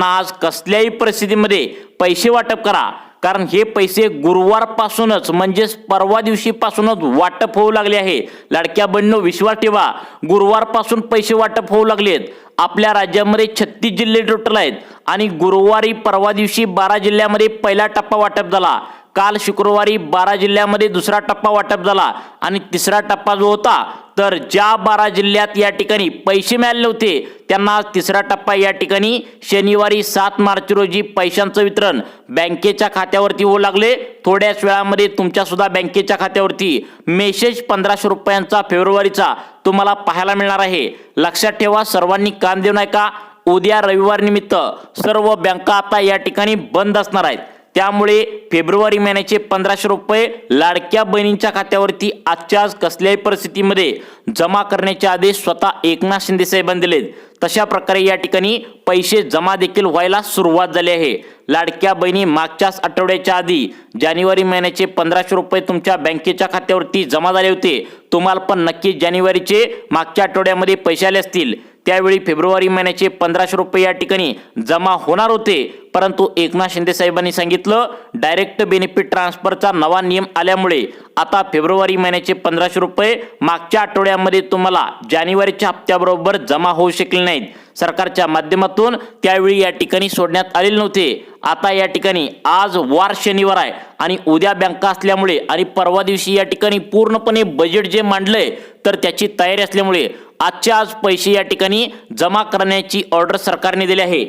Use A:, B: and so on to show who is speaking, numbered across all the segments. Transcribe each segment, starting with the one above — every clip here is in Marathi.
A: आज कसल्याही परिस्थितीमध्ये पैसे वाटप करा, कारण हे पैसे गुरुवारपासूनच म्हणजेच परवा दिवशीपासूनच वाटप होऊ लागले आहे। लाडक्या बहिणींनो विश्वास ठेवा, गुरुवारपासून पैसे वाटप होऊ लागलेत। आपल्या राज्यामध्ये 36 जिल्हे टोटल आहेत आणि गुरुवारी परवा दिवशी 12 जिल्ह्यामध्ये पहिला टप्पा वाटप झाला। काल शुक्रवारी 12 जिल्ह्यामध्ये दुसरा टप्पा वाटप झाला आणि तिसरा टप्पा जो होता तर ज्या 12 जिल्ह्यात या ठिकाणी पैसे मिळाले नव्हते त्यांना तिसरा टप्पा या ठिकाणी शनिवारी 7 मार्च रोजी पैशांचं वितरण बँकेच्या खात्यावरती होऊ लागले। थोड्याच वेळामध्ये तुमच्या सुद्धा बँकेच्या खात्यावरती मेसेज 1500 रुपयांचा फेब्रुवारीचा तुम्हाला पाहायला मिळणार आहे। लक्षात ठेवा, सर्वांनी कान देऊ नका। उद्या रविवार निमित्त सर्व बँका आता या ठिकाणी बंद असणार आहेत, त्यामुळे फेब्रुवारी महिन्याचे 1500 रुपये लाडक्या बहिणींच्या खात्यावरती आजच्या आज कसल्याही परिस्थितीमध्ये जमा करण्याचे आदेश स्वतः एकनाथ शिंदे साहेबांनी दिलेत। तशा प्रकारे या ठिकाणी पैसे जमा देखील व्हायला सुरुवात झाली आहे। लाडक्या बहिणी मागच्याच आठवड्याच्या आधी जानेवारी महिन्याचे 1500 रुपये तुमच्या बँकेच्या खात्यावरती जमा झाले होते। तुम्हाला पण नक्की जानेवारीचे मागच्या आठवड्यामध्ये पैसे आले असतील, त्यावेळी फेब्रुवारी महिन्याचे 1500 रुपये या ठिकाणी जमा होणार होते, परंतु एकनाथ शिंदे साहेबांनी सांगितलं डायरेक्ट बेनिफिट ट्रान्सफरचा नवा नियम आल्यामुळे आता फेब्रुवारी महिन्याचे 1500 रुपये मागच्या आठवड्यामध्ये तुम्हाला जानेवारीच्या हप्त्याबरोबर जमा होऊ शकले नाहीत। सरकारच्या माध्यमातून त्यावेळी या ठिकाणी सोडण्यात आलेले नव्हते। आता या ठिकाणी आज वार शनिवार आहे आणि उद्या बँका असल्यामुळे आणि परवा दिवशी या ठिकाणी पूर्णपणे बजेट जे मांडलंय तर त्याची तयारी असल्यामुळे आजच्या आज पैसे या ठिकाणी जमा करण्याची ऑर्डर सरकारने दिली आहे।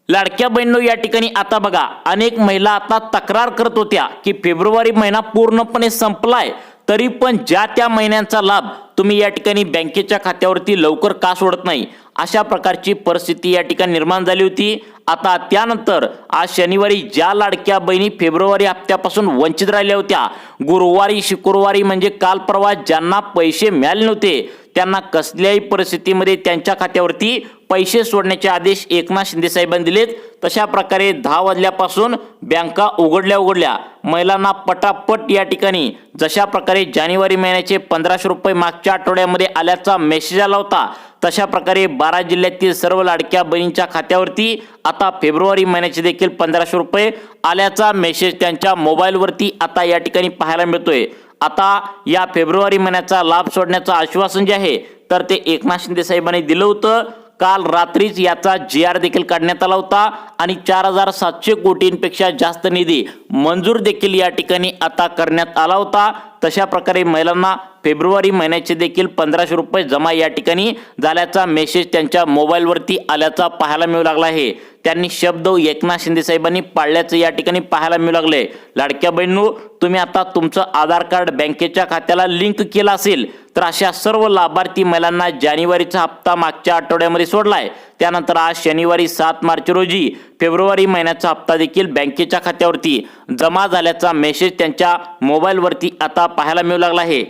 A: लाडक्या बहिणींनो या ठिकाणी आता बघा, अनेक महिला आता तक्रार करत होत्या की फेब्रुवारी महिना पूर्णपणे संपलाय तरी पण ज्या त्या महिन्यांचा लाभ तुम्ही या ठिकाणी बँकेच्या खात्यावरती लवकर का सोडत नाही, अशा प्रकारची परिस्थिती या ठिकाणी निर्माण झाली होती। आता त्यानंतर आज शनिवारी ज्या लाडक्या बहिणी फेब्रुवारी हप्त्यापासून वंचित राहिल्या होत्या, गुरुवारी शुक्रवारी म्हणजे काल परवा ज्यांना पैसे मिळाले नव्हते त्यांना कसल्याही परिस्थितीमध्ये त्यांच्या खात्यावरती पैसे सोडण्याचे आदेश एकनाथ शिंदे साहेबांनी दिलेत। तशा प्रकारे 10 वाजल्यापासून बँका उघडल्या महिलांना पटापट या ठिकाणी जशा प्रकारे जानेवारी महिन्याचे 1500 रुपये मागच्या आठवड्यामध्ये आल्याचा मेसेज आला होता, तशा प्रकारे 12 जिल्ह्यातील सर्व लाडक्या बहिणींच्या खात्यावरती आता फेब्रुवारी महिन्याचे देखील 1500 रुपये आल्याचा मेसेज त्यांच्या मोबाईलवरती आता या ठिकाणी पाहायला मिळतोय। आता या फेब्रुवारी महिन्याचा लाभ सोडण्याचं आश्वासन जे आहे तर ते एकनाथ शिंदे साहेबांनी दिलं होतं। काल रात्रीच याचा GR देखील काढण्यात आला होता आणि 4700 कोटींपेक्षा जास्त निधी मंजूर देखील या ठिकाणी आता करण्यात आला होता। तशा प्रकारे महिलांना फेब्रुवारी महिन्याचे देखील 1500 रुपये जमा या ठिकाणी झाल्याचा मेसेज त्यांच्या मोबाईलवरती आल्याचा पाहायला मिळू लागला आहे। त्यांनी शब्द एकनाथ शिंदे साहेबांनी पाळल्याचं या ठिकाणी पाहायला मिळू लागले। लाडक्या बहिणींनो, तुम्ही आता तुमचं आधार कार्ड बँकेच्या खात्याला लिंक केलं असेल तर अशा सर्व लाभार्थी महिलांना जानेवारीचा हप्ता मागच्या आठवड्यामध्ये सोडलाय, त्यानंतर आज शनिवारी 7 मार्च रोजी फेब्रुवारी महिन्याचा हप्ता देखील बँकेच्या खात्यावरती जमा झाल्याचा मेसेज त्यांच्या मोबाईलवरती आता पाहायला मिळू लागला आहे।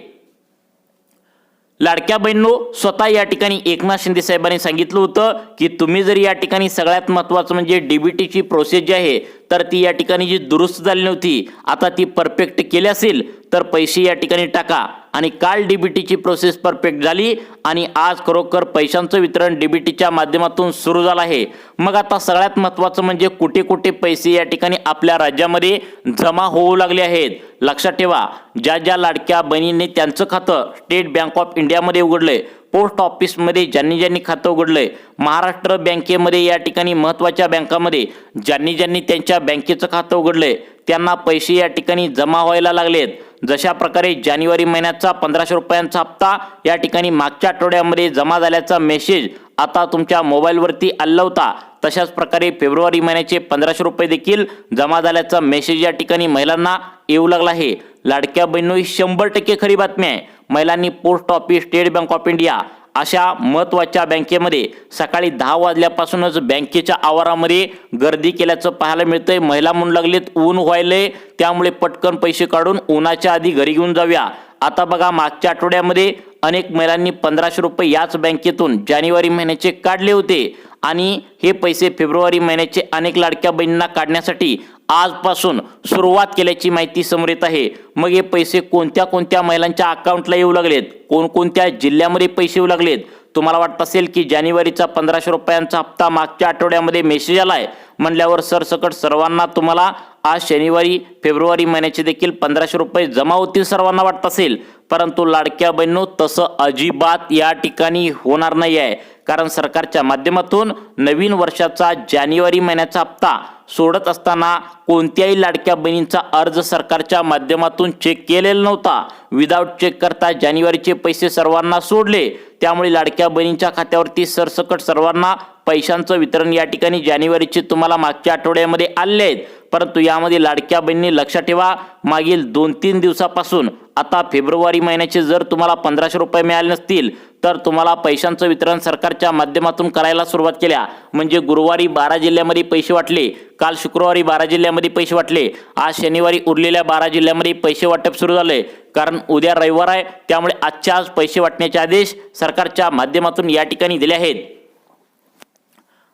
A: लाडक्या बहिणींनो, स्वतः या ठिकाणी एकनाथ शिंदे साहेबांनी सांगितलं होतं की तुम्ही जर या ठिकाणी सगळ्यात महत्त्वाचं म्हणजे डीबीटीची प्रोसेस जी आहे तर ती या ठिकाणी जी दुरुस्त झाली नव्हती आता ती परफेक्ट केली असेल तर पैसे या ठिकाणी टाका। आणि काल डीबीटीची प्रोसेस परफेक्ट झाली आणि आज खरोखर पैशांचं वितरण डीबीटीच्या माध्यमातून सुरू झालं आहे। मग आता सगळ्यात महत्त्वाचं म्हणजे कुठे कुठे पैसे या ठिकाणी आपल्या राज्यामध्ये जमा होऊ लागले आहेत। लक्षात ठेवा, ज्या ज्या लाडक्या बहिणींनी त्यांचं खातं स्टेट बँक ऑफ इंडियामध्ये उघडलंय, पोस्ट ऑफिसमध्ये ज्यांनी ज्यांनी खातं उघडलंय, महाराष्ट्र बँकेमध्ये या ठिकाणी महत्त्वाच्या बँकामध्ये ज्यांनी ज्यांनी त्यांच्या बँकेचं खातं उघडलंय त्यांना पैसे या ठिकाणी जमा व्हायला लागलेत। जशा प्रकारे जानेवारी महिन्याचा 1500 रुपयांचा हप्ता या ठिकाणी मागच्या आठवड्यामध्ये जमा झाल्याचा मेसेज आता तुमच्या मोबाईलवरती आला होता, तशाच प्रकारे फेब्रुवारी महिन्याचे 1500 रुपये देखील जमा झाल्याचा मेसेज या ठिकाणी महिलांना येऊ लागला आहे। लाडक्या बहिणींनो, 100% खरी बातमी आहे। महिलांनी post office, state bank of India अशा महत्त्वाच्या बँकेमध्ये सकाळी 10 वाजल्यापासूनच बँकेच्या आवारामध्ये गर्दी केल्याचं पाहायला मिळतंय। महिला म्हणू लागलेत ऊन व्हायलंय त्यामुळे पटकन पैसे काढून उन्हाच्या आधी घरी घेऊन जाऊया। आता बघा, मागच्या आठवड्यामध्ये अनेक महिलांनी 1500 रुपये याच बँकेतून जानेवारी महिन्याचे काढले होते आणि हे पैसे फेब्रुवारी महिन्याचे अनेक लाडक्या बहिणींना काढण्यासाठी आजपासून सुरुवात केल्याची माहिती समोर येत आहे। मग हे पैसे कोणत्या कोणत्या महिलांच्या अकाउंटला येऊ लागलेत, कोणकोणत्या जिल्ह्यामध्ये पैसे येऊ लागलेत तुम्हाला वाटत असेल की जानेवारीचा 1500 रुपयांचा हप्ता मागच्या आठवड्यामध्ये मेसेज आलाय म्हणल्यावर सरसकट सर्वांना तुम्हाला आज शनिवारी फेब्रुवारी महिन्याचे देखील 1500 रुपये जमा होतील सर्वांना वाटत असेल, परंतु लाडक्या बहिणींनो तसं अजिबात या ठिकाणी होणार नाही आहे. कारण सरकारच्या माध्यमातून नवीन वर्षाचा जानेवारी महिन्याचा हप्ता सोडत असताना कोणत्याही लाडक्या बहिणींचा अर्ज सरकारच्या माध्यमातून चेक केलेला नव्हता. विदाऊट चेक करता जानेवारीचे पैसे सर्वांना सोडले. त्यामुळे लाडक्या बहिणींच्या खात्यावरती सरसकट सर्वांना पैशांचं वितरण या ठिकाणी जानेवारीचे तुम्हाला मागच्या आठवड्यामध्ये आले आहेत. परंतु यामध्ये लाडक्या बहिणी लक्षात ठेवा, मागील 2-3 दिवसापासून आता फेब्रुवारी महिन्याचे जर तुम्हाला 1500 रुपये मिळाले नसतील तर तुम्हाला पैशांचं वितरण सरकारच्या माध्यमातून करायला सुरुवात केल्या. म्हणजे गुरुवारी 12 जिल्ह्यामध्ये पैसे वाटले, काल शुक्रवारी 12 जिल्ह्यामध्ये पैसे वाटले, आज शनिवारी उरलेल्या 12 जिल्ह्यामध्ये पैसे वाटप सुरू झाले. कारण उद्या रविवार आहे, त्यामुळे आजच्या आज पैसे वाटण्याचे आदेश सरकारच्या माध्यमातून या ठिकाणी दिले आहेत.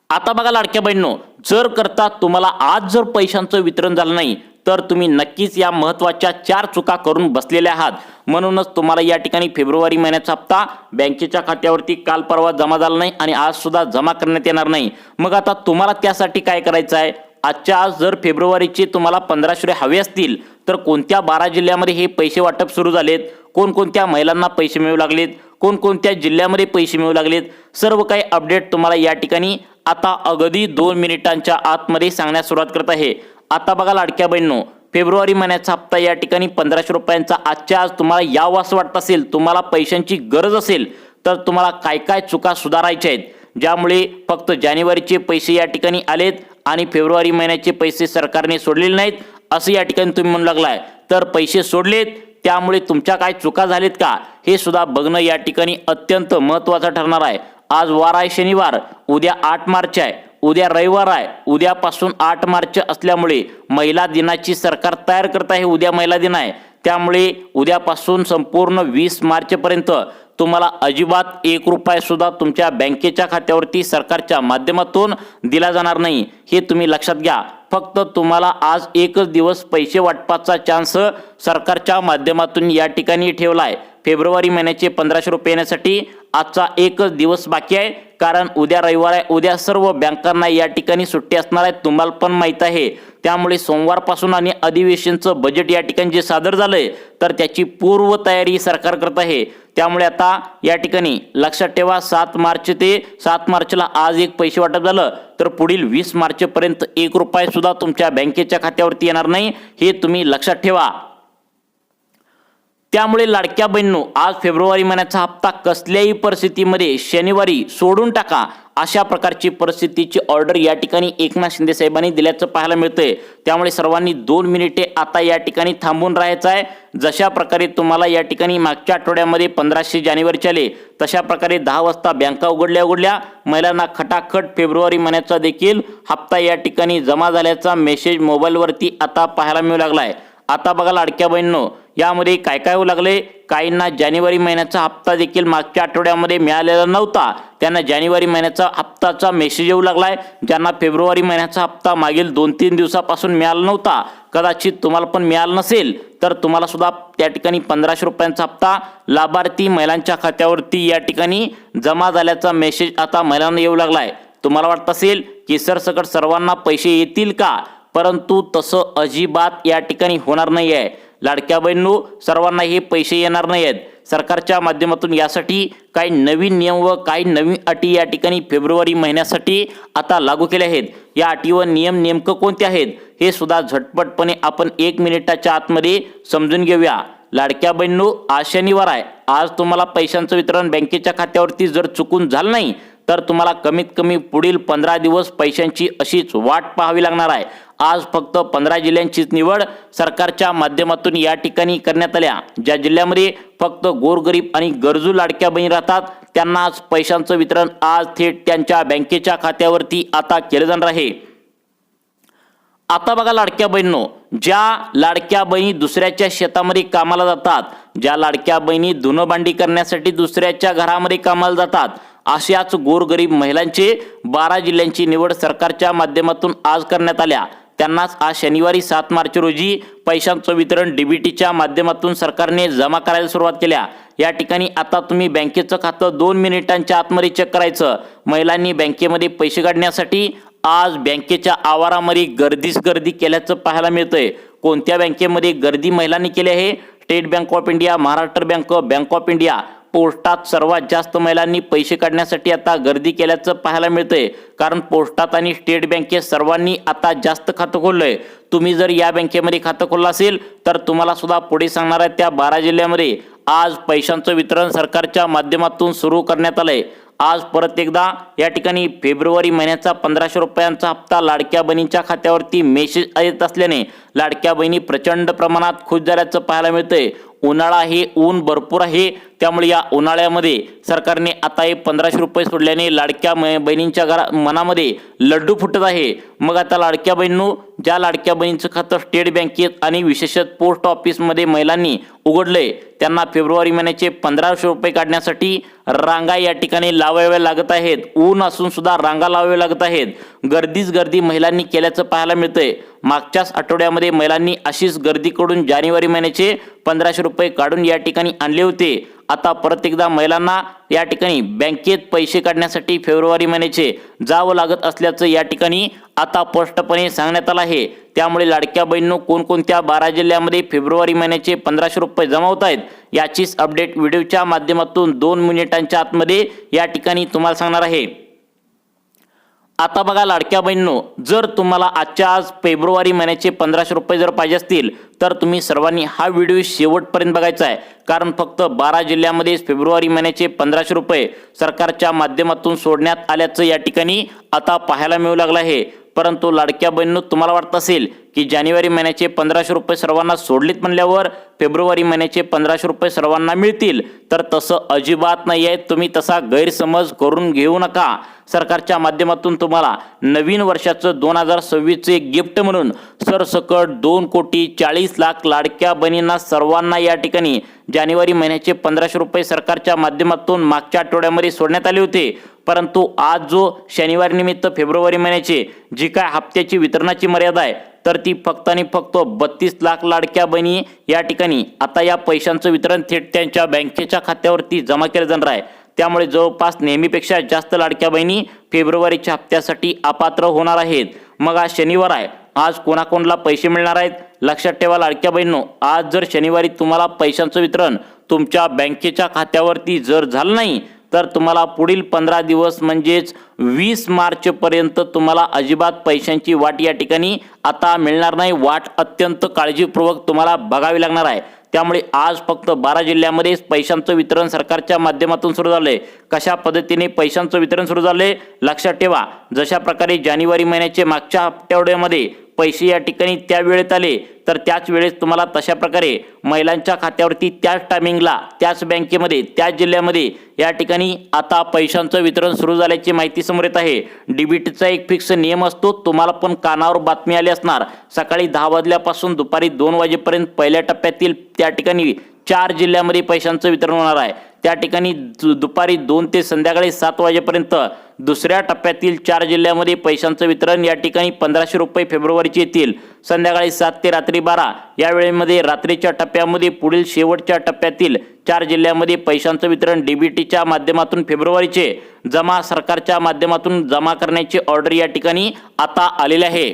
A: आता बघा लाडक्या बहिणींनो, जर करता तुम्हाला आज जर पैशांचं वितरण झालं नाही तर तुम्ही नक्कीच या महत्त्वाच्या 4 चुका करून बसलेल्या आहात. म्हणूनच तुम्हाला या ठिकाणी फेब्रुवारी महिन्याचा हप्ता बँकेच्या खात्यावरती काल परवा जमा झाला नाही आणि आज सुद्धा जमा करण्यात येणार नाही. मग आता तुम्हाला त्यासाठी काय करायचं आहे, आजच्या आज जर फेब्रुवारीचे तुम्हाला 1500 हवे असतील तर कोणत्या 12 जिल्ह्यामध्ये हे पैसे वाटप सुरू झालेत, कोणकोणत्या महिलांना पैसे मिळू लागलेत, कोणकोणत्या जिल्ह्यामध्ये पैसे मिळू लागलेत, सर्व काही अपडेट तुम्हाला या ठिकाणी आता अगदी 2 मिनिटांच्या आतमध्ये सांगण्यास सुरुवात करत आहे. आता बघा लाडक्या बहिणींनो, फेब्रुवारी महिन्याचा हप्ता या ठिकाणी 1500 रुपयांचा आजच्या आज तुम्हाला यावं असं वाटत असेल, तुम्हाला पैशांची गरज असेल तर तुम्हाला काय काय चुका सुधारायच्या आहेत, ज्यामुळे फक्त जानेवारीचे पैसे या ठिकाणी आलेत आणि फेब्रुवारी महिन्याचे पैसे सरकारने सोडलेले नाहीत असं या ठिकाणी तुम्ही म्हणू लागलाय. तर पैसे सोडलेत, त्यामुळे तुमच्या काय चुका झालेत का हे सुद्धा बघणं या ठिकाणी अत्यंत महत्त्वाचं ठरणार आहे. आज वार आहे शनिवार, उद्या 8 मार्च आहे, उद्या रविवार आहे. उद्यापासून 8 मार्च असल्यामुळे महिला दिनाची सरकार तयार करत आहे. उद्या महिला दिन आहे, त्यामुळे उद्यापासून संपूर्ण 20 मार्चपर्यंत तुम्हाला अजिबात 1 रुपया सुद्धा तुमच्या बँकेच्या खात्यावरती सरकारच्या माध्यमातून दिला जाणार नाही. हे तुम्ही लक्षात घ्या. फक्त तुम्हाला आज एकच दिवस पैसे वाटपाचा चान्स सरकारच्या माध्यमातून या ठिकाणी ठेवला आहे. फेब्रुवारी महिन्याचे 1500 रुपये येण्यासाठी आजचा एकच दिवस बाकी आहे. कारण उद्या रविवार आहे, उद्या सर्व बँकांना या ठिकाणी सुट्टी असणार आहे, तुम्हाला पण माहीत आहे. त्यामुळे सोमवारपासून आणि अधिवेशनचं बजेट या ठिकाणी जे सादर झालंय तर त्याची पूर्व तयारी सरकार करत आहे. त्यामुळे आता या ठिकाणी लक्षात ठेवा, 7 मार्च ते 7 मार्चला आज एक पैसे वाटप झालं तर पुढील 20 मार्चपर्यंत 1 रुपया सुद्धा तुमच्या बँकेच्या खात्यावरती येणार नाही, हे तुम्ही लक्षात ठेवा. त्यामुळे लाडक्या बहिणींनो, आज फेब्रुवारी महिन्याचा हप्ता कसल्याही परिस्थितीमध्ये शनिवारी सोडून टाका, अशा प्रकारची परिस्थितीची ऑर्डर या ठिकाणी एकनाथ शिंदे साहेबांनी दिल्याचं पाहायला मिळतंय. त्यामुळे सर्वांनी 2 मिनिटे आता या ठिकाणी थांबून राहायचं आहे. जशा प्रकारे तुम्हाला या ठिकाणी मागच्या आठवड्यामध्ये 1500 जानेवारीचे आले, तशा प्रकारे 10 वाजता बँका उघडल्या महिलांना खटाखट फेब्रुवारी महिन्याचा देखील हप्ता या ठिकाणी जमा झाल्याचा मेसेज मोबाईलवरती आता पाहायला मिळू लागलाय. आता बघा लाडक्या बहिणींनो, यामध्ये काय काय होऊ लागले, काहींना जानेवारी महिन्याचा हप्ता देखील मागच्या आठवड्यामध्ये मिळालेला नव्हता, त्यांना जानेवारी महिन्याचा हप्ताचा मेसेज येऊ लागलाय. ज्यांना फेब्रुवारी महिन्याचा हप्ता मागील 2-3 दिवसापासून मिळाला नव्हता, कदाचित तुम्हाला पण मिळाला नसेल, तर तुम्हाला सुद्धा त्या ठिकाणी 1500 रुपयांचा हप्ता लाभार्थी महिलांच्या खात्यावरती या ठिकाणी जमा झाल्याचा मेसेज आता महिलांना येऊ लागलाय. तुम्हाला वाटत असेल की सरसकट सर्वांना पैसे येतील का, परंतु तसं अजिबात या ठिकाणी होणार नाही आहे. लाडक्या बहिणींनो, सर्वांना हे पैसे येणार नाही आहेत. सरकारच्या माध्यमातून यासाठी काही नवीन नियम व काही नवीन अटी या ठिकाणी फेब्रुवारी महिन्यासाठी आता लागू केले आहेत. या अटी व नियम नेमकं कोणते आहेत हे सुद्धा झटपटपणे आपण 1 मिनिटाच्या आतमध्ये समजून घेऊया. लाडक्या बहिणींनो, आज शनिवार आहे. आज तुम्हाला पैशांचं वितरण बँकेच्या खात्यावरती जर चुकून झालं नाही तर तुम्हाला कमीत कमी पुढील 15 दिवस पैशांची अशीच वाट पाहावी लागणार आहे. आज फक्त 15 जिल्ह्यांचीच निवड सरकारच्या माध्यमातून या ठिकाणी करण्यात आल्या. ज्या जिल्ह्यामध्ये फक्त गोरगरीब आणि गरजू लाडक्या बहिणी राहतात त्यांना आज पैशांचं वितरण आज थेट त्यांच्या बँकेच्या खात्यावरती आता केलं जाणार आहे. आता बघा लाडक्या बहिणींनो, ज्या लाडक्या बहिणी दुसऱ्याच्या शेतामध्ये कामाला जातात, ज्या लाडक्या बहिणी धुणं भांडी करण्यासाठी दुसऱ्याच्या घरामध्ये कामाला जातात, अशाच गोरगरीब महिलांचे 12 जिल्ह्यांची निवड सरकारच्या माध्यमातून आज करण्यात आल्या. त्यांनाच आज शनिवारी 7 मार्च रोजी पैशांचं वितरण डीबीटीच्या माध्यमातून सरकारने जमा करायला सुरुवात केल्या. या ठिकाणी आता तुम्ही बँकेचं खातं 2 मिनिटांच्या आतमध्ये चेक करायचं. महिलांनी बँकेमध्ये पैसे काढण्यासाठी आज बँकेच्या आवारामध्ये गर्दीच गर्दी केल्याचं पाहायला मिळतंय. कोणत्या बँकेमध्ये गर्दी महिलांनी केली आहे? State bank of India, Maharashtra bank, bank of India, पोस्टात सर्वात जास्त महिलांनी पैसे काढण्यासाठी आता गर्दी केल्याचं पाहायला मिळतंय. कारण पोस्टात आणि स्टेट बँकेत सर्वांनी आता जास्त खातं खोललंय. तुम्ही जर या बँकेमध्ये खातं खोललं असेल तर तुम्हाला सुद्धा पुढे सांगणार आहे त्या 12 जिल्ह्यामध्ये आज पैशांचं वितरण सरकारच्या माध्यमातून सुरू करण्यात आलंय. आज परत एकदा या ठिकाणी फेब्रुवारी महिन्याचा 1500 रुपयांचा हप्ता लाडक्या बहिणींच्या खात्यावरती मेसेज येत असल्याने लाडक्या बहिणी प्रचंड प्रमाणात खुश झाल्याचं पाहायला मिळतंय. उन्हाळा आहे, ऊन भरपूर आहे, त्यामुळे या उन्हाळ्यामध्ये सरकारने आता हे 1500 रुपये सोडल्याने लाडक्या बहिणींच्या मनामध्ये लड्डू फुटत आहे. मग आता लाडक्या बहिणींनो, ज्या लाडक्या बहिणींचं खातं स्टेट बँकेत आणि विशेषतः पोस्ट ऑफिसमध्ये महिलांनी उघडलंय त्यांना फेब्रुवारी महिन्याचे 1500 रुपये काढण्यासाठी रांगा या ठिकाणी लावाव्या लागत आहेत. ऊन असून सुद्धा रांगा लावाव्या लागत आहेत. गर्दीच गर्दी महिलांनी केल्याचं पाहायला मिळतंय. मागच्याच आठवड्यामध्ये महिलांनी अशीच गर्दी करून जानेवारी महिन्याचे 1500 रुपये काढून या ठिकाणी आणले होते. आता परत एकदा महिलांना या ठिकाणी बँकेत पैसे काढण्यासाठी फेब्रुवारी महिन्याचे जावं लागत असल्याचं या ठिकाणी आता स्पष्टपणे सांगण्यात आलं आहे. त्यामुळे लाडक्या बहिणींनो, कोणकोणत्या 12 जिल्ह्यामध्ये फेब्रुवारी महिन्याचे 1500 रुपये जमा होत आहेत याचीच अपडेट व्हिडिओच्या माध्यमातून 2 मिनिटांच्या आतमध्ये या ठिकाणी तुम्हाला सांगणार आहे. आता बघा लाडक्या बहिणींनो, जर तुम्हाला आजच्या आज फेब्रुवारी महिन्याचे 1500 रुपये जर पाहिजे असतील तर तुम्ही सर्वांनी हा व्हिडिओ शेवटपर्यंत बघायचा आहे. कारण फक्त 12 जिल्ह्यामध्ये फेब्रुवारी महिन्याचे 1500 रुपये सरकारच्या माध्यमातून सोडण्यात आल्याचं या ठिकाणी आता पाहायला मिळू लागलं आहे. परंतु लाडक्या बहिणींनो, तुम्हाला वाटत असेल की जानेवारी महिन्याचे 1500 रुपये सर्वांना सोडलीत म्हणल्यावर फेब्रुवारी महिन्याचे 1500 रुपये सर्वांना मिळतील, तर तसं अजिबात नाही आहे. तुम्ही तसा गैरसमज करून घेऊ नका. सरकारच्या माध्यमातून तुम्हाला नवीन वर्षाचं 2026चे गिफ्ट म्हणून सरसकट 2,40,00,000 लाडक्या बहिणींना सर्वांना या ठिकाणी जानेवारी महिन्याचे 1500 रुपये सरकारच्या माध्यमातून मागच्या आठवड्यामध्ये सोडण्यात आले होते. परंतु आज जो शनिवारी निमित्त फेब्रुवारी महिन्याचे जी काय हप्त्याची वितरणाची मर्यादा आहे तर ती फक्त आणि फक्त 32 लाख लाडक्या बहिणी या ठिकाणी आता या पैशांचं वितरण थेट त्यांच्या बँकेच्या खात्यावरती जमा केलं जाणार आहे. त्यामुळे जवळपास नेहमीपेक्षा जास्त लाडक्या बहिणी फेब्रुवारीच्या हप्त्यासाठी अपात्र होणार आहेत. मग आज शनिवार आहे, आज कोणाकोणाला पैसे मिळणार आहेत लक्षात ठेवा लाडक्या बहिणींनो. आज जर शनिवारी तुम्हाला पैशांचं वितरण तुमच्या बँकेच्या खात्यावरती जर झालं नाही तर तुम्हाला पुढील 15 दिवस म्हणजेच 20 मार्चपर्यंत तुम्हाला अजिबात पैशांची वाट या ठिकाणी आता मिळणार नाही. वाट अत्यंत काळजीपूर्वक तुम्हाला बघावी लागणार आहे. त्यामुळे आज फक्त 12 जिल्ह्यामध्ये पैशांचं वितरण सरकारच्या माध्यमातून सुरू झालंय. कशा पद्धतीने पैशांचं वितरण सुरू झालंय लक्षात ठेवा. जशा प्रकारे जानेवारी महिन्याचे मागच्या आठवड्यामध्ये पैसे या ठिकाणी त्या वेळेत आले तर त्याच वेळेस तुम्हाला तशा प्रकारे महिलांच्या खात्यावरती त्याच टायमिंगला त्याच बँकेमध्ये त्याच जिल्ह्यामध्ये या ठिकाणी आता पैशांचं वितरण सुरू झाल्याची माहिती समोर येत आहे. डीबीटीचा एक फिक्स नियम असतो, तुम्हाला पण कानावर बातमी आली असणार. सकाळी 10 वाजल्यापासून दुपारी 2 वाजेपर्यंत पहिल्या टप्प्यातील त्या ठिकाणी 4 जिल्ह्यामध्ये पैशांचं वितरण होणार आहे. त्या ठिकाणी दुपारी 2 ते संध्याकाळी 7 वाजेपर्यंत दुसऱ्या टप्प्यातील 4 जिल्ह्यामध्ये पैशांचं वितरण या ठिकाणी 1500 रुपये फेब्रुवारीचे येतील. संध्याकाळी 7 ते रात्री 12 या वेळेमध्ये रात्रीच्या टप्प्यामध्ये पुढील शेवटच्या टप्प्यातील 4 जिल्ह्यामध्ये पैशांचं वितरण डीबीटीच्या माध्यमातून फेब्रुवारीचे जमा सरकारच्या माध्यमातून जमा करण्याची ऑर्डर या ठिकाणी आता आलेली आहे.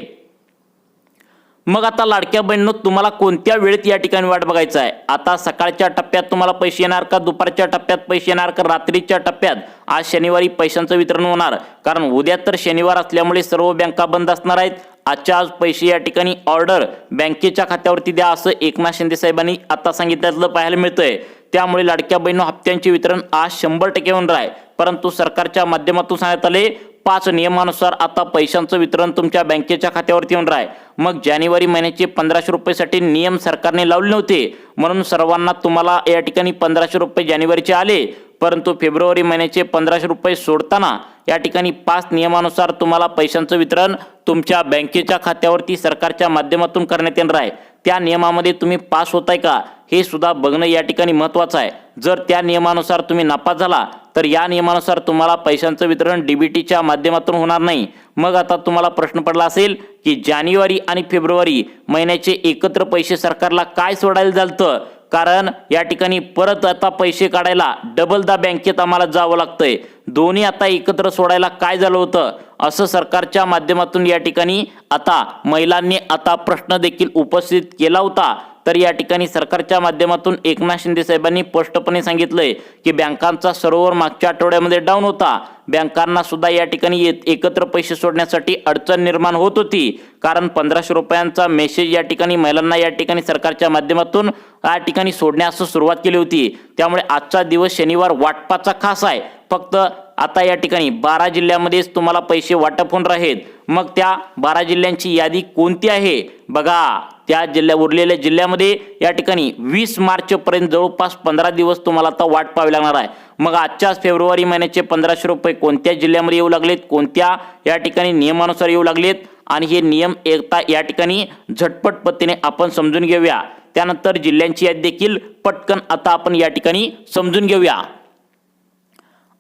A: मग आता लाडक्या बहिणींनो, तुम्हाला कोणत्या वेळेत या ठिकाणी वाट बघायचं आहे? आता सकाळच्या टप्प्यात तुम्हाला पैसे येणार का दुपारच्या टप्प्यात पैसे येणार का रात्रीच्या टप्प्यात? आज शनिवारी पैशांचं वितरण होणार, कारण उद्या तर शनिवार असल्यामुळे सर्व बँका बंद असणार आहेत. आजच्या आज पैसे या ठिकाणी ऑर्डर बँकेच्या खात्यावरती द्या असं एकनाथ शिंदे साहेबांनी आता सांगितल्याचं पाहायला मिळतंय. त्यामुळे लाडक्या बहिणींनो, हप्त्यांचे वितरण आज 100% होणार आहे. परंतु सरकारच्या माध्यमातून सांगण्यात आले 5 नियमानुसार आता पैशांचं वितरण तुमच्या बँकेच्या खात्यावरती होणार आहे. मग जानेवारी महिन्याचे 1500 रुपयेसाठी नियम सरकारने लावले नव्हते, म्हणून सर्वांना तुम्हाला या ठिकाणी 1500 रुपये जानेवारीचे आले. परंतु फेब्रुवारी महिन्याचे 1500 रुपये सोडताना या ठिकाणी 5 नियमानुसार तुम्हाला पैशांचं वितरण तुमच्या बँकेच्या खात्यावरती सरकारच्या माध्यमातून करण्यात येणार आहे. त्या नियमामध्ये तुम्ही पास होताय का हे सुद्धा बघणं या ठिकाणी महत्त्वाचं आहे. जर त्या नियमानुसार तुम्ही नापास झाला तर या नियमानुसार तुम्हाला पैशांचं वितरण डीबीटीच्या माध्यमातून होणार नाही. मग आता तुम्हाला प्रश्न पडला असेल की जानेवारी आणि फेब्रुवारी महिन्याचे एकत्र पैसे सरकारला काय सोडायला झालतं? कारण या ठिकाणी परत आता पैसे काढायला डबलदा बँकेत आम्हाला जावं लागतंय, दोन्ही आता एकत्र सोडायला काय झालं होतं, असं सरकारच्या माध्यमातून या ठिकाणी आता महिलांनी आता प्रश्न देखील उपस्थित केला होता। तर या ठिकाणी सरकारच्या माध्यमातून एकनाथ शिंदे साहेबांनी स्पष्टपणे सांगितलंय की बँकांचा सर्व्हर मागच्या आठवड्यामध्ये डाऊन होता, बँकांना सुद्धा या ठिकाणी एकत्र पैसे सोडण्यासाठी अडचण निर्माण होत होती, कारण 1500 रुपयांचा मेसेज या ठिकाणी महिलांना या ठिकाणी सरकारच्या माध्यमातून या ठिकाणी सोडण्यास सुरुवात केली होती। त्यामुळे आजचा दिवस शनिवार वाटपाचा खास आहे, फक्त आता या ठिकाणी 12 जिल्ह्यामध्येच तुम्हाला पैसे वाटप होणार आहेत। मग त्या 12 जिल्ह्यांची यादी कोणती आहे बघा, त्या उरलेल्या जिल्ह्यामध्ये या ठिकाणी 20 मार्च पर्यंत जवळपास 15 दिवस तुम्हाला आता वाट पाहावी लागणार आहे। मग आजच्याच फेब्रुवारी महिन्याचे 1500 रुपये कोणत्या जिल्ह्यामध्ये येऊ लागलेत, कोणत्या या ठिकाणी नियमानुसार येऊ लागलेत, आणि हे नियम एकदा या ठिकाणी झटपट पद्धतीने आपण समजून घेऊया। त्यानंतर जिल्ह्यांची यादी देखील पटकन आता आपण या ठिकाणी समजून घेऊया।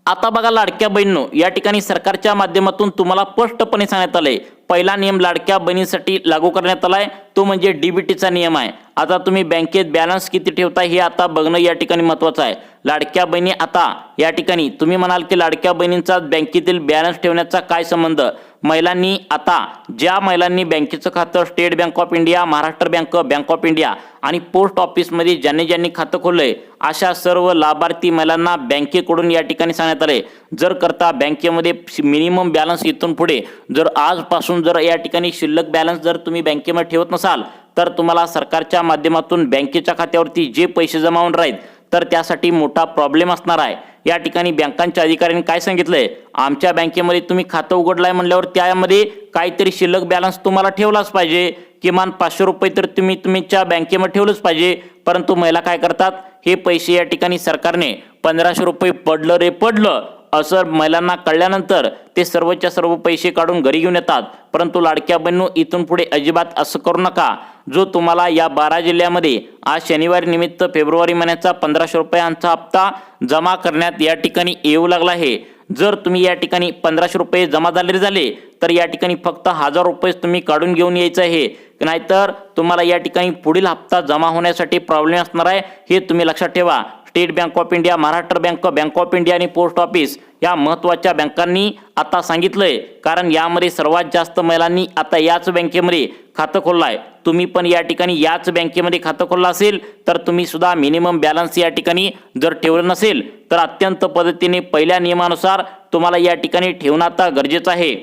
A: आता बघा लाडक्या बहिणींनो, या ठिकाणी सरकारच्या माध्यमातून तुम्हाला स्पष्टपणे सांगण्यात आलंय, पहिला नियम लाडक्या बहिणींसाठी लागू करण्यात आलाय, तो म्हणजे डीबीटीचा नियम आहे। आता तुम्ही बँकेत बॅलन्स किती ठेवताय हे आता बघणं या ठिकाणी महत्त्वाचं आहे। लाडक्या बहिणी आता या ठिकाणी तुम्ही म्हणाल की लाडक्या बहिणींचा बँकेतील बॅलन्स ठेवण्याचा काय संबंध, महिलांनी आता ज्या महिलांनी बँकेचं खातं state bank of India, Maharashtra bank, bank of India आणि पोस्ट ऑफिसमध्ये ज्यांनी खातं खोललंय अशा सर्व लाभार्थी महिलांना बँकेकडून या ठिकाणी सांगण्यात आले, जर करता बँकेमध्ये मिनिमम बॅलन्स इथून पुढे जर आजपासून जर या ठिकाणी शिल्लक बॅलन्स जर तुम्ही बँकेमध्ये ठेवत नसाल तर तुम्हाला सरकारच्या माध्यमातून बँकेच्या खात्यावरती जे पैसे जमा होणार आहेत तर त्यासाठी मोठा प्रॉब्लेम असणार आहे। या ठिकाणी बँकांच्या अधिकाऱ्यांनी काय सांगितलंय, आमच्या बँकेमध्ये तुम्ही खातं उघडलंय म्हणल्यावर त्यामध्ये काहीतरी शिल्लक बॅलन्स तुम्हाला ठेवलाच पाहिजे, किमान 500 रुपये तर तुम्ही तुमच्या बँकेमध्ये ठेवलंच पाहिजे। परंतु महिला काय करतात, हे पैसे या ठिकाणी सरकारने 1500 रुपये पडलं रे पडलं असं महिलांना कळल्यानंतर ते सर्वच्या सर्व पैसे काढून घरी घेऊन येतात। परंतु लाडक्या बहिणींनो, इथून पुढे अजिबात असं करू नका। जो तुम्हाला या 12 जिल्ह्यामध्ये आज शनिवारी निमित्त फेब्रुवारी महिन्याचा 1500 रुपयांचा हप्ता जमा करण्यात या ठिकाणी येऊ लागला आहे, जर तुम्ही या ठिकाणी 1500 रुपये जमा झाले तर या ठिकाणी फक्त 1000 रुपये तुम्ही काढून घेऊन यायचं आहे, नाहीतर तुम्हाला या ठिकाणी पुढील हप्ता जमा होण्यासाठी प्रॉब्लेम असणार आहे, हे तुम्ही लक्षात ठेवा। State bank of India, Maharashtra bank, bank of India आणि पोस्ट ऑफिस या महत्त्वाच्या बँकांनी आता सांगितलंय, कारण यामध्ये सर्वात जास्त महिलांनी आता याच बँकेमध्ये खातं खोललं आहे। तुम्ही पण या ठिकाणी याच बँकेमध्ये खातं खोललं असेल तर तुम्ही सुद्धा मिनिमम बॅलन्स या ठिकाणी जर ठेवलं नसेल तर अत्यंत पद्धतीने पहिल्या नियमानुसार तुम्हाला या ठिकाणी ठेवणं आता गरजेचं आहे।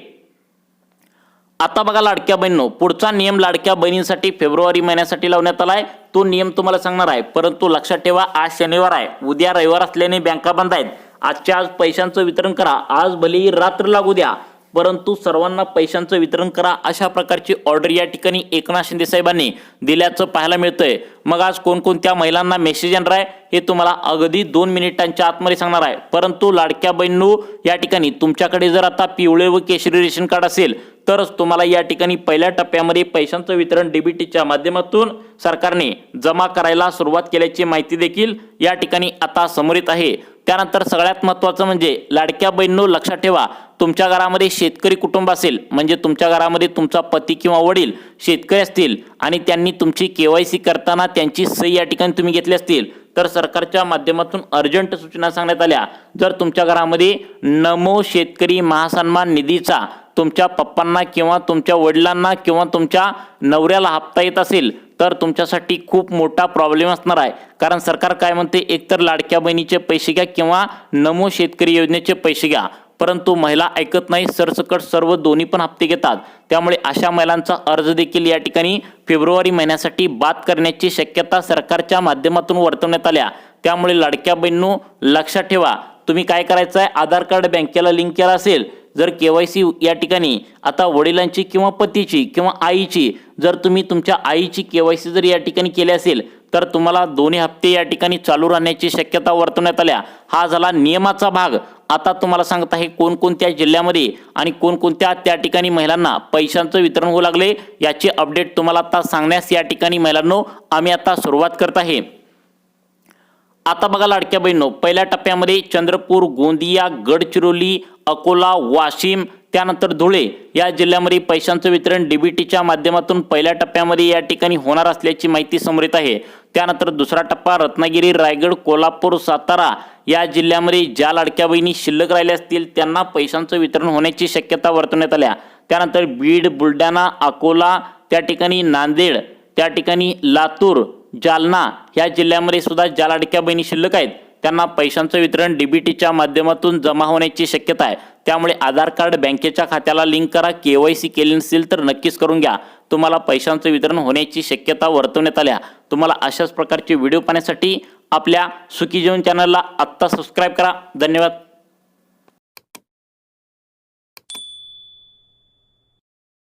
A: आता बघा लाडक्या बहिणींनो, पुढचा नियम लाडक्या बहिणींसाठी फेब्रुवारी महिन्यासाठी लावण्यात आलाय, तो नियम तुम्हाला सांगणार आहे। परंतु लक्षात ठेवा, आज शनिवार आहे, उद्या रविवार असल्याने बँका बंद आहेत। आजच्या आज पैशांचं वितरण करा, आज भलेही रात्र लागू द्या परंतु सर्वांना पैशांचं वितरण करा, अशा प्रकारची ऑर्डर या ठिकाणी एकनाथ शिंदे साहेबांनी दिल्याचं पाहायला मिळतंय। मग आज कोणकोणत्या महिलांना मेसेज येणार आहे हे तुम्हाला अगदी 2 मिनिटांच्या आतमध्ये सांगणार आहे। परंतु लाडक्या बहिणींनो, या ठिकाणी तुमच्याकडे जर आता पिवळे व केशरी रेशन कार्ड असेल तरच तुम्हाला या ठिकाणी पहिल्या टप्प्यामध्ये पैशांचं वितरण डीबीटीच्या माध्यमातून सरकारने जमा करायला सुरुवात केल्याची माहिती देखील या ठिकाणी आता समोर येत आहे। त्यानंतर सगळ्यात महत्त्वाचं म्हणजे लाडक्या बहिणींनो, लक्षात ठेवा, तुमच्या घरामध्ये शेतकरी कुटुंब असेल, म्हणजे तुमच्या घरामध्ये तुमचा पती किंवा वडील शेतकरी असतील आणि त्यांनी तुमची केवायसी करताना त्यांची सही या ठिकाणी तुम्ही घेतली असतील तर सरकारच्या माध्यमातून अर्जंट सूचना सांगण्यात आल्या, जर तुमच्या घरामध्ये नमो शेतकरी महासन्मान निधीचा तुमच्या पप्पांना किंवा तुमच्या वडिलांना किंवा तुमच्या नवऱ्याला हप्ता येत असेल तर तुमच्यासाठी खूप मोठा प्रॉब्लेम असणार आहे। कारण सरकार काय म्हणते, एकतर लाडक्या बहिणीचे पैसे घ्या किंवा नमो शेतकरी योजनेचे पैसे घ्या, परंतु महिला ऐकत नाही, सरसकट सर्व दोन्ही पण हप्ते घेतात। त्यामुळे अशा महिलांचा अर्ज देखील या ठिकाणी फेब्रुवारी महिन्यासाठी बाद करण्याची शक्यता सरकारच्या माध्यमातून वर्तवण्यात आल्या। त्यामुळे लाडक्या बहिणींनो, लक्षात ठेवा, तुम्ही काय करायचं आहे, आधार कार्ड बँकेला लिंक केला असेल, जर केवायसी या ठिकाणी आता वडिलांची किंवा पतीची किंवा आईची, जर तुम्ही तुमच्या आईची केवायसी जर या ठिकाणी केली असेल तर तुम्हाला दोन्ही हप्ते या ठिकाणी चालू राहण्याची शक्यता वर्तवण्यात आल्या। हा झाला नियमाचा भाग। आता तुम्हाला सांगत आहे कोणकोणत्या जिल्ह्यामध्ये आणि कोणकोणत्या त्या ठिकाणी महिलांना पैशांचं वितरण होऊ लागले याची अपडेट तुम्हाला आता सांगण्यास या ठिकाणी महिलांनो आम्ही आता सुरुवात करत आहे। आता बघा लाडक्या बहिणींनो, पहिल्या टप्प्यामध्ये चंद्रपूर, गोंदिया, गडचिरोली, अकोला, वाशिम, त्यानंतर धुळे या जिल्ह्यामध्ये पैशांचं वितरण डीबीटीच्या माध्यमातून पहिल्या टप्प्यामध्ये या ठिकाणी होणार असल्याची माहिती समोर येत आहे। त्यानंतर दुसरा टप्पा रत्नागिरी, रायगड, कोल्हापूर, सातारा या जिल्ह्यामध्ये ज्या लाडक्या बहिणी शिल्लक राहिल्या असतील त्यांना पैशांचं वितरण होण्याची शक्यता वर्तवण्यात आल्या। त्यानंतर बीड, बुलढाणा, अकोला, त्या ठिकाणी नांदेड, त्या ठिकाणी लातूर, जालना या जिल्ह्यामध्ये सुद्धा ज्या लाडक्या बहिणी शिल्लक आहेत त्यांना पैशांचं वितरण डीबीटीच्या माध्यमातून जमा होण्याची शक्यता आहे। त्यामुळे आधार कार्ड बँकेच्या खात्याला लिंक करा, KYC केले नसेल तर नक्कीच करून घ्या, तुम्हाला पैशांचं वितरण होण्याची शक्यता वर्तवण्यात आल्या। तुम्हाला अशाच प्रकारचे व्हिडिओ पाहण्यासाठी आपल्या सुखी जीवन चॅनलला आत्ता सबस्क्राईब करा। धन्यवाद।